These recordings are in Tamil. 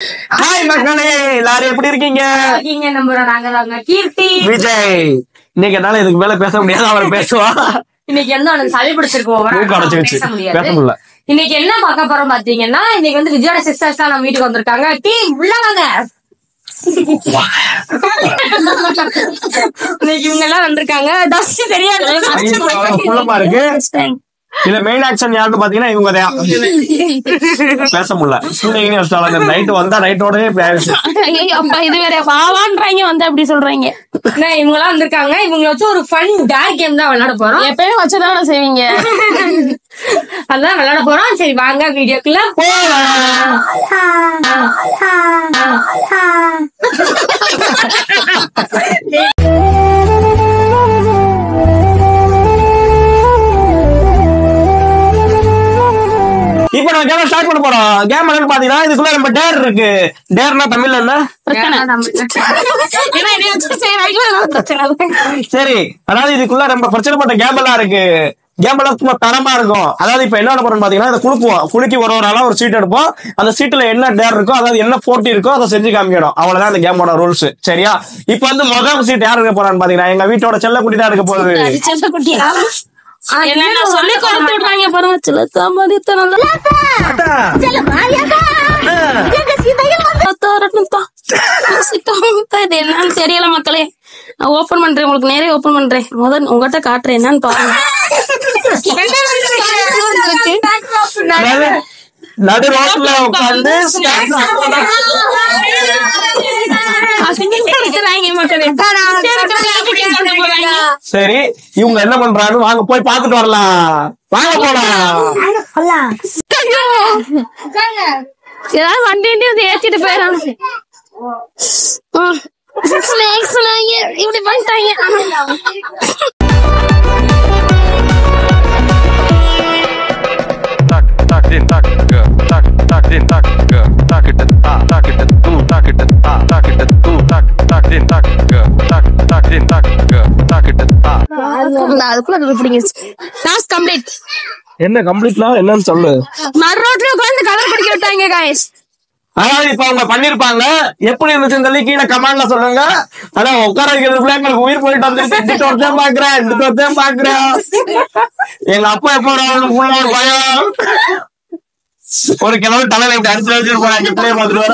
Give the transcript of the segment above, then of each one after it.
ஹாய் மக்களே, எல்லாரும் எப்படி இருக்கீங்க? கீர்த்தி விஜய். இன்னைக்கு என்னால இதுக்கு மேல பேச முடியாது, அவர் பேசுவா. இன்னைக்கு என்ன சளி பிடிச்சிருக்கோம், பேச முடியல. இன்னைக்கு என்ன பார்க்க போறோம் பாத்தீங்கன்னா, இன்னைக்கு வந்து விஜயோட சிஸ்டர்ஸ் தான் நம்ம வீட்டுக்கு வந்திருக்காங்க. டீம் உள்ள வாங்க. இன்னைக்கு இவங்க எல்லாம் வந்திருக்காங்க. டஸ்ட் தெரியாது இருக்கு. இதுல மெயின் ஆக்ஷன் யாருன்னு பாத்தீங்கன்னா இவங்க தான். பேச முடியல. நைட் வந்தா நைட்டோடவே இது வேற பாவான்றாங்க வந்து அப்படி சொல்றாங்க. இவங்க எல்லாம் வந்திருக்காங்க. இவங்க வச்சு ஒரு ஃபன் டேர் கேம் தான் விளையாட போறோம். எப்பயும் வச்சுதான் செய்வீங்க, அதான் விளையாட போறோம். சரி வாங்க வீடியோக்குள்ள போலாம். இப்ப நம்ம கேம் ஸ்டார்ட் பண்ண போறோம். கேம் என்னன்னு பாத்தீங்கன்னா, இதுக்குள்ள நம்ம டேர் இருக்கு. டேர்னா தமிழ்ல என்ன? சரி, அதாவது இதுக்குள்ள நம்ம பிரச்சனைப்பட்ட கேம் எல்லாம் இருக்கு. கேம் எல்லாம் சும்மா தரமா இருக்கும். அதாவது இப்ப என்ன பண்ண பாத்தீங்கன்னா, இதை குழுக்குவோம். குலுக்கி ஒரு ஆளா ஒரு சீட் எடுப்போம். அந்த சீட்ல என்ன டேர் இருக்கோ, அதாவது என்ன போட்டி இருக்கோ அதை செஞ்சு காமிக்கணும். அவ்வளவுதான் இந்த கேமோட ரூல்ஸ். சரியா? இப்ப வந்து முதல் சீட் யாரு எடுக்க போறான்னு பாத்தீங்கன்னா, எங்க வீட்டோட செல்லக்குட்டி தான் எடுக்க போகுது. என்ன சொல்லி கொடுத்து விடுறாங்க பாருங்க. என்னன்னு தெரியல மக்களே. நான் ஓபன் பண்றேன், உங்களுக்கு நேரே ஓபன் பண்றேன். முதல் உங்ககிட்ட காட்டுறேன் என்னன்னு பாருங்க. நடு ரோட்ல உட்கார்ந்து சரி, இவங்க என்ன பண்றாங்க வாங்க போய் பாத்துட்டு வரலாம். வாங்க போலாம். ஏதாவது வண்டி வந்து ஏத்திட்டு போயிடறாங்க. இப்படி பண்ணிட்டாங்க. என்ன கம்ப்ளீட்லாம் என்னன்னு சொல்லு. நடு ரோட்ல உட்கார்ந்து கலர் படிக்க விட்டாங்க गाइस. அதாவது இப்ப அவங்க பண்ணிருப்பாங்க, எப்படி இருந்துச்சுன்னு சொல்லி கீழே கமெண்ட்ல சொல்லுங்க. ஆனா உட்கார வைக்கிறதுக்குள்ள எங்களுக்கு உயிர் போயிட்டு வந்துருச்சு. இந்த ஒருத்தன் பாக்குறேன். எங்க அப்பா எப்ப ஒரு பயம். ஒரு கிழமை தலையில இப்படி அடிச்சு வச்சுட்டு போறாங்க. பிள்ளைய பாத்துட்டு வர.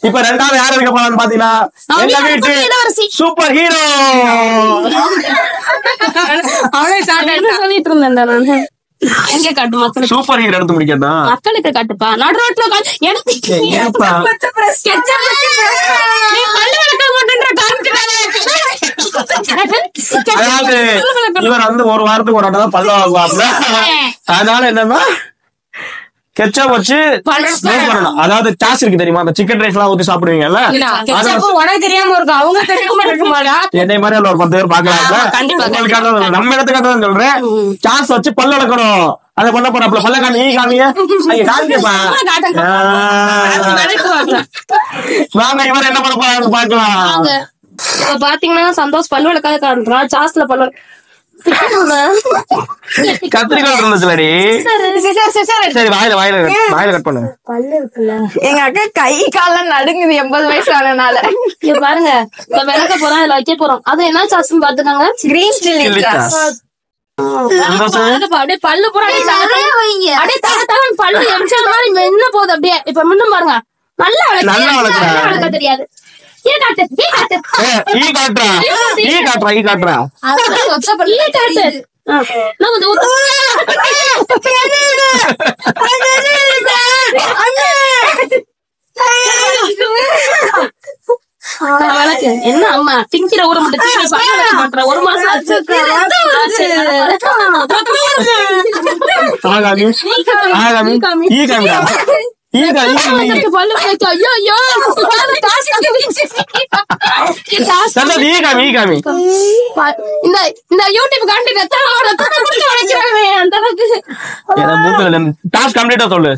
இப்ப ரெண்டாவது யார் இருக்க போறான்னு பாத்தீங்கன்னா, எங்க வீட்டு சூப்பர் ஹீரோ. சொல்லிட்டு இருந்தேன். எங்க காட்டு மக்கள் சூப்பர் ஹீரோ எடுத்து முடிக்கிறதா மக்களுக்கு காட்டுப்பா. நடு ரோட்ல அதாவது இவர் வந்து ஒரு வாரத்துக்கு ஒரு ஆட்டம் தான் பல்ல வாங்குவாப்ல. அதனால என்னன்னா கெச்சப் வச்சு பண்ணணும். அதாவது டாஸ் இருக்கு தெரியுமா, அந்த சிக்கன் ரைஸ் எல்லாம் ஊத்தி சாப்பிடுவீங்கல்ல, உனக்கு தெரியாம இருக்கும், அவங்க தெரியாம இருக்குமாடா. என்னை மாதிரி ஒரு 10 பேர் பாக்கலாம். நம்ம இடத்துக்காக சொல்றேன். டாஸ் வச்சு பல்ல வளர்க்கணும். அதை பண்ண போறாப்ல. பல்ல காமி காமிங்க வாங்க. இவர் என்ன பண்ண போறாரு பாக்கலாம். பாத்தீங்கன்னா சந்தோஷ் பல்லு வளர்க்காத காட்டுறான். சாஸ்ல பல்லு கத்திரிக்காய் இருந்துச்சுலடி. சரி, வாயில கட் பண்ணு. பல்லு இருக்குல்ல, எங்க அக்கா கை காலம் நடுங்குது 80 வயசு ஆனனால. இங்க பாருங்க, இப்ப விளக்க போறோம், இதுல வைக்க போறோம். அது என்ன சாஸ்ன்னு பாத்துக்காங்க. Green chilli sauce. அப்படியே பல்லு பூரா அப்படியே பல்லு எரிச்சல் மாதிரி மென்ன போகுது. அப்படியே இப்ப முன்னும் பாருங்க. நல்லா வளர்க்க தெரியாது. என்ன அம்மா திங்கிற ஊரை மட்டும் ஒரு மாசம் ஆச்சு. இந்த யூடியூப் கான்டென்ட் அந்த அளவுக்கு. சொல்லு.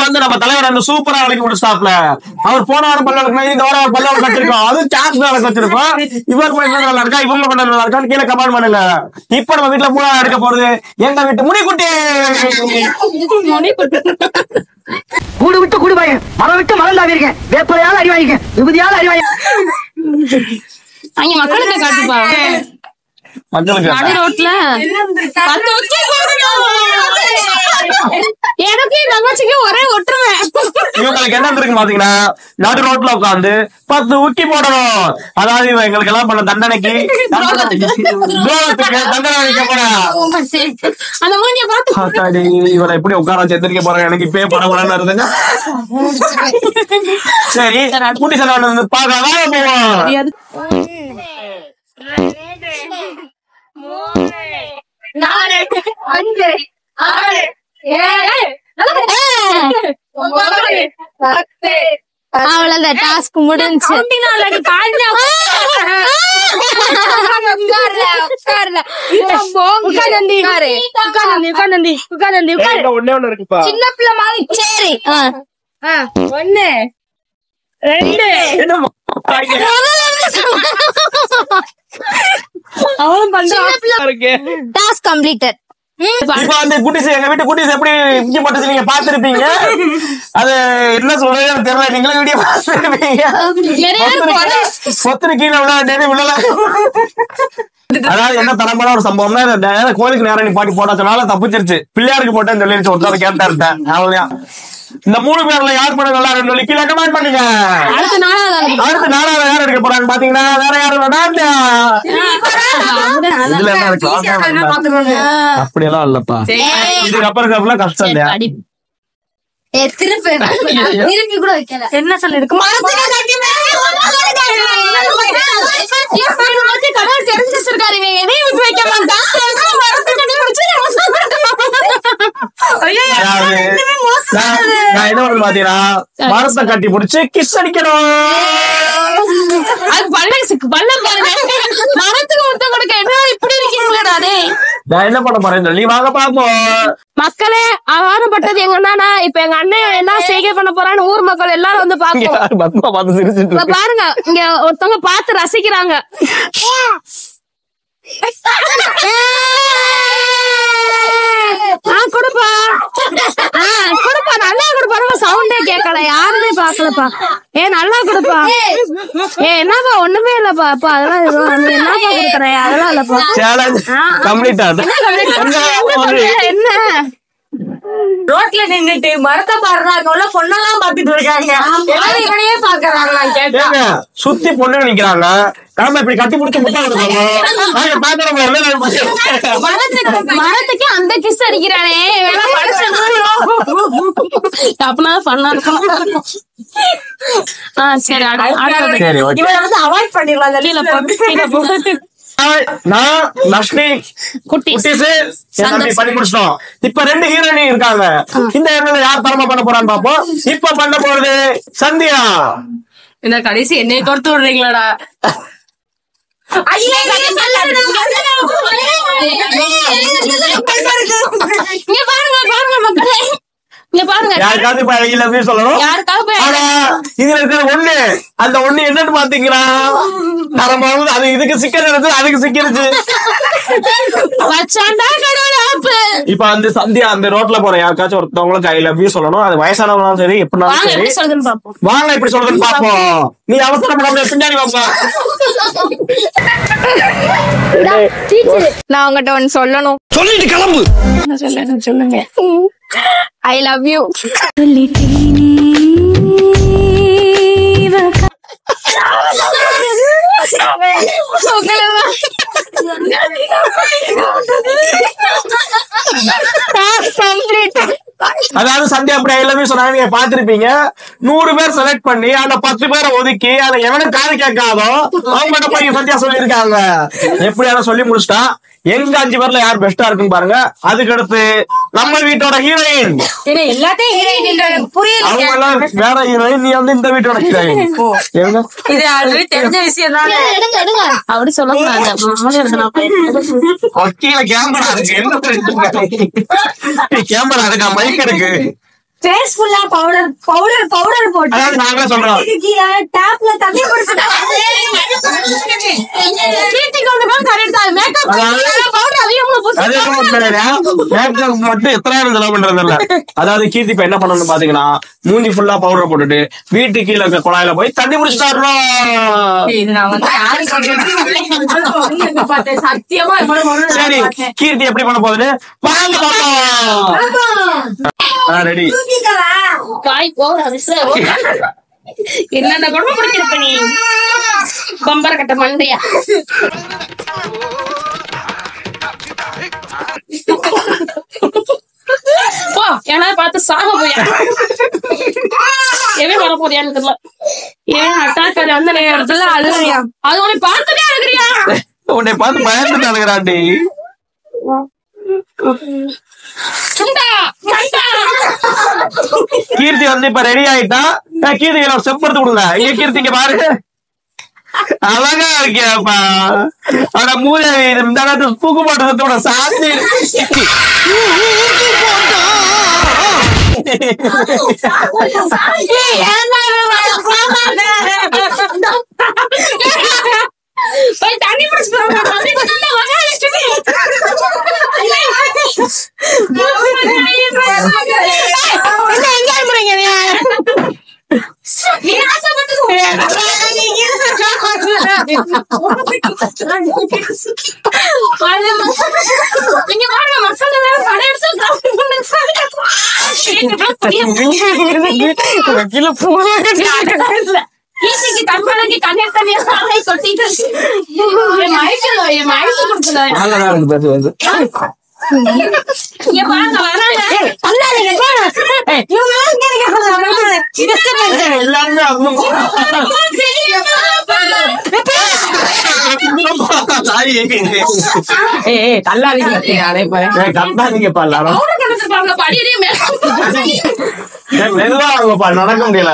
வந்து நம்ம தலைவர் அந்த சூப்பரா விளக்கி முடிச்சாப்ல. அவர் போன வாரம் பல்ல விளக்குனா இந்த வாரம் பல்ல விளக்கு வச்சிருக்கோம். அதுவும் சான்ஸ் விளக்கு வச்சிருக்கோம். இவர் பண்ண நல்லா இருக்கா, இவங்க பண்ண நல்லா இருக்கான்னு கீழே கமெண்ட் பண்ணுங்க. இப்ப நம்ம வீட்டுல மூணா எடுக்க போறது எங்க வீட்டு முனிக்குட்டி. கூடு விட்டு கூடு பாய், மரம் விட்டு மரம் தாவி இருக்கேன், வேப்பலையால அடி வாங்கிக்கேன், விபதியால அடி வாங்கி. அங்க மக்களுக்கு காட்டுப்பா, நடு ரோட்ல எனக்கு தங்கச்சிக்கு ஒரே ஒற்றுமை. இவங்களுக்கு என்ன இருக்கு பாத்தீங்கன்னா, நடு ரோட்ல உட்காந்து 10 உக்கி போடணும். அதாவது இவன் எங்களுக்கு எல்லாம் பண்ண தண்டனைக்கு தண்டனை வைக்க போறேன். அந்த மூஞ்சிய பார்த்து இவரை எப்படி உட்கார சேர்த்திருக்க போறேன், எனக்கு இப்பயே பரவாயில்ல இருந்துங்க. சரி குட்டி சார் பாக்கலாம் போவோம். 4 5 6 7 அவ்வளவுதான், டாஸ்க் முடிஞ்சு. சின்ன பிள்ளை மாதிரி. சரி 1 2 அவளும் பண்றான். Task completed. இப்ப அந்த குட்டிஸ், எங்க வீட்டு குட்டிஸ் எப்படி இஞ்சி போட்டு நீங்க பாத்துருப்பீங்க. அது என்ன சொல்றது தெரியல, நீங்களும் வீடியோ பாத்துருப்பீங்க. சொத்துரு கீழே விழல. அதாவது என்ன தரமான ஒரு சம்பவம்னா, கோயிலுக்கு நேரம் நீ பாட்டி போடாதனால தப்பிச்சிருச்சு. பிள்ளையாருக்கு போட்டேன்னு சொல்லிருச்சு. ஒருத்தர் கேட்டாருட்டேன். அவ்வளவுதான். இந்த 3 பேர்ல யார் பண்ண நல்லா இருக்குன்னு சொல்லி கீழே கமெண்ட் பண்ணுங்க. அடுத்த 4வது யார் எடுக்க போறாங்க பாத்தீங்கன்னா, வேற யாரும் இதுல என்ன இருக்கு, அப்படியெல்லாம் இல்லப்பா. இதுக்கு அப்புறம் கஷ்டம் இல்லையா? திருப்பி கூட வைக்கல. என்ன சொல்லிருக்கு, கடவுள் தெரிஞ்சு வச்சிருக்காரு, எதையும் விட்டு வைக்க மாட்டான். பாத்தீங்கன்னா மரத்தை கட்டி பிடிச்சு கிஸ் அடிக்கணும். அது பள்ளம் பாருங்க, மரத்துக்கு முத்தம் கொடுக்க என்ன இப்படி இருக்கீங்களா? நான் என்ன பண்ண போறேன் சொல்லி வாங்க பாப்போம். மக்களே, ஆரம்பட்டது எங்கன்னா, இப்ப எங்க அண்ணன் என்ன செய்கை பண்ண போறான்னு ஊர் மக்கள் எல்லாரும் வந்து பாப்போம். பாருங்க, இங்க ஒருத்தவங்க பார்த்து ரசிக்கிறாங்க. கொடுப்பா கொடுப்பா, நல்லா கொடுப்பா. சவுண்டே கேட்கல, யாருமே பாக்கலப்பா. நல்லா கொடுப்பா. என்னப்பா, ஒண்ணுமே இல்லப்பா. அப்பா அதெல்லாம் என்னப்பா கொடுக்குறேன், அதெல்லாம் இல்லப்பா. என்ன ரோட்ல நின்னுட்டு மரத்தை பாடுறாங்க, பொண்ணெல்லாம் பாத்துட்டு இருக்காங்க, இவனையே பாக்குறாங்க. சுத்தி பொண்ணு நிக்கிறாங்க. நாம இப்படி கட்டி முடிச்சு மரத்துக்கு அந்த கிஸ் அடிக்கிறானே, அப்பனா பண்ணா இருக்கும். சரி, இவனை வந்து அவாய்ட் பண்ணிடலாம். வெளியில போட்டு நான் லட்சுமி குட்டிஸ் பண்ணி முடிச்சிட்டோம். இப்ப 2 ஹீரோயினி இருக்காங்க. இந்த ஹீரோயின்ல யார் தரமா பண்ண போறான்னு பாப்போம். இப்ப பண்ண போறது சந்தியா. இந்த கடைசி என்னைய கொடுத்து விடுறீங்களாடா? யாருக்காவது சொல்லணும். இதுல இருக்கிற ஒண்ணு, அந்த ஒண்ணு என்னன்னு பாத்தீங்கன்னா, அது இதுக்கு சிக்கிறது, அதுக்கு சிக்கிருச்சு. இப்ப அந்த சந்தியா அந்த ரோட்ல போற யாருக்காச்சும் ஒருத்தவங்களும் ஐ லவ் யூ சொல்லணும். அது வயசானவங்களும் சரி, எப்படினாலும் சரி, வாங்க இப்படி சொல்றதுன்னு பாப்போம். நீ அவசரப்படாம பின்னாடி வாப்பா. நான் உங்ககிட்ட ஒன்னு சொல்லணும். சொல்லிட்டு கிளம்பு. சொல்லுங்க. I love you. அதாவது சந்தியா அப்படி எல்லாமே சொன்னாங்க, நீங்க பாத்திருப்பீங்க. 100 பேர் செலக்ட் பண்ணி அந்த 10 பேரை ஒதுக்கி அதை எவனும் காது கேட்காதோ அவங்க போய் சந்தியா சொல்லியிருக்காங்க. எப்படியான சொல்லி முடிச்சுட்டா எங்க 5 பேர்ல யார் பெஸ்டா இருக்குன்னு பாருங்க. அதுக்கு அடுத்து நம்ம வீட்டோட ஹீரோயின், எல்லாத்தையும் அவங்க எல்லாம் வேற ஹீரோயின், நீ வந்து இந்த வீட்டோட ஹீரோயின். தெரிஞ்ச விஷயம் தான் அப்படி சொல்லக்கூடாது. கேமரா இருக்கு, என்ன கேமரா இருக்கா, மைக் இருக்கு. ஃபேஸ் ஃபுல்லா பவுடர் போட்டு அதாவது நாங்களே சொல்றோம் டாப்ல தண்ணி குடிச்சிட்டா கீர்த்தி கொண்டு கரெக்ட் தான் மேக்கப் பவுடர் மேக்கப் மட்டும் எத்தனை செலவு பண்றது இல்ல. அதாவது கீர்த்தி இப்ப என்ன பண்ணணும்னு பாத்தீங்கன்னா மூஞ்சி ஃபுல்லா பவுடர் போட்டுட்டு வீட்டு கீழே இருக்க குழாயில போய் தண்ணி குடிச்சிட்டாருறோம். சத்தியமா சரி கீர்த்தி எப்படி பண்ண போகுது வாங்க பாப்போம். ரெடி காய் போற என்னென்ன குழம்பு பிடிச்சிருப்ப நீ பம்பர கட்ட மண்டையா போ ஏன்னா பார்த்து சாக போயா எவன் வர போறியான்னு தெரியல. ஏன் அட்டாக்காரி அந்த நேரத்துல அழுகிறியா? அது உன்னை பார்த்துட்டே அழுகிறியா? உன்னை பார்த்து பயந்துட்டு அழுகிறாண்டி. கீர்த்தி வந்து இப்ப ரெடி ஆயிட்டா. கீர்த்தி ஒரு ஸ்டெப் எடுத்து கொடுங்க. இங்க கீர்த்திங்க பாருங்க அழகா இருக்கியாப்பா. ஆனா மூளை இந்த தூக்கு போட்டதோட சாந்தி தண்ணி நடக்க முடியல.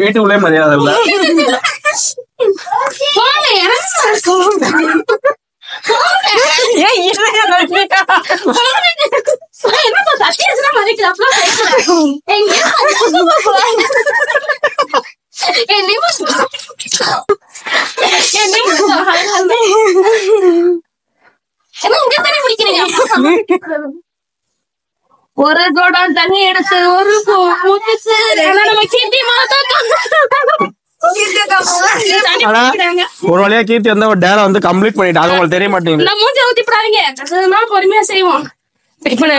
வீட்டுக்குள்ளே மரியாதை இல்ல. ஒரு குடம் தண்ணி எடுத்து ஒரு ஒரு வழியா கீர்த்தி வந்து ஒரு டேரை வந்து கம்ப்ளீட் பண்ணிட்டு அது உங்களுக்கு தெரிய மாட்டேங்குது. மூஞ்ச ஊத்திப்படாதீங்க பொறுமையா செய்வோம். எப்படி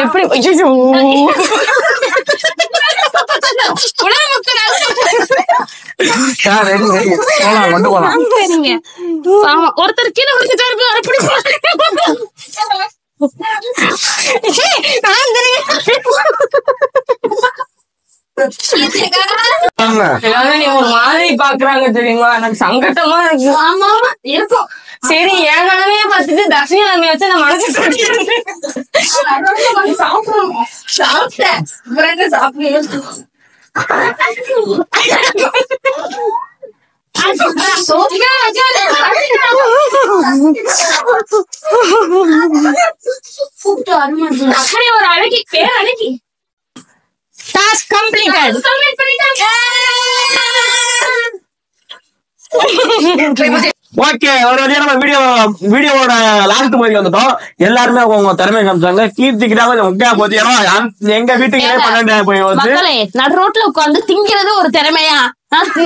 ஒருத்தர் கீழே ஒரு மாதிரி பாக்குறாங்க தெரியுமா? எனக்கு சங்கட்டமா இருக்கு. ஆமா இருக்கும். சரி என் நிலைமைய பார்த்துட்டு தர்ஷினி நிலைமைய வச்சு நான் மனசு ஒரு அழகி பேர் அழகி டாஸ்க் கம்ப்ளீட்டட். ஓகே ஒரு வழியா நம்ம வீடியோவோட லாஸ்ட் மாதிரி வந்துட்டோம். எல்லாருமே அவங்க திறமை காமிச்சாங்க. கீர்த்திக்கிட்டாங்க முக்கியா போச்சு. ஏன்னா எங்க வீட்டுக்கு 12 போய் வந்து நடு ரோட்ல உட்காந்து திங்கிறது ஒரு திறமையா? அதுக்கு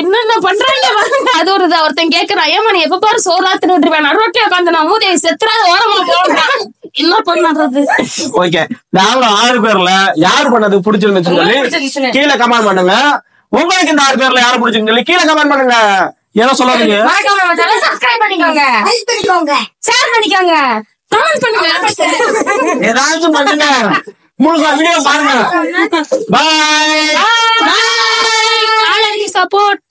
என்னென்ன பண்றாங்க அது ஒரு ஒருத்தன் கேக்குறான். ஏமா நீ எப்ப பாரு சோறாத்து விட்டுருவேன் நடு ரோட்ல உட்காந்து நான் மூதையை செத்துறா ஓரமா போறான். என்ன பண்றது? ஓகே நாங்க 6 பேர்ல யாரு பண்ணது பிடிச்சிருந்துச்சு சொல்லி கீழே கமெண்ட் பண்ணுங்க. உங்களுக்கு இந்த 6 பேர்ல யாரு பிடிச்சிருந்து சொல்லி கீழே கமெண்ட் பண்ணுங்க. ஏன்னா சொல்லாதீங்க. சப்ஸ்கிரைப் பண்ணிக்கோங்க, லைக் பண்ணிக்கோங்க, ஷேர் பண்ணிக்கோங்க, கமெண்ட் பண்ணுங்க, ஏதாச்சும் பண்ணுங்க. முழுசா வீடியோ பாருங்க. பாய். சப்போர்ட்.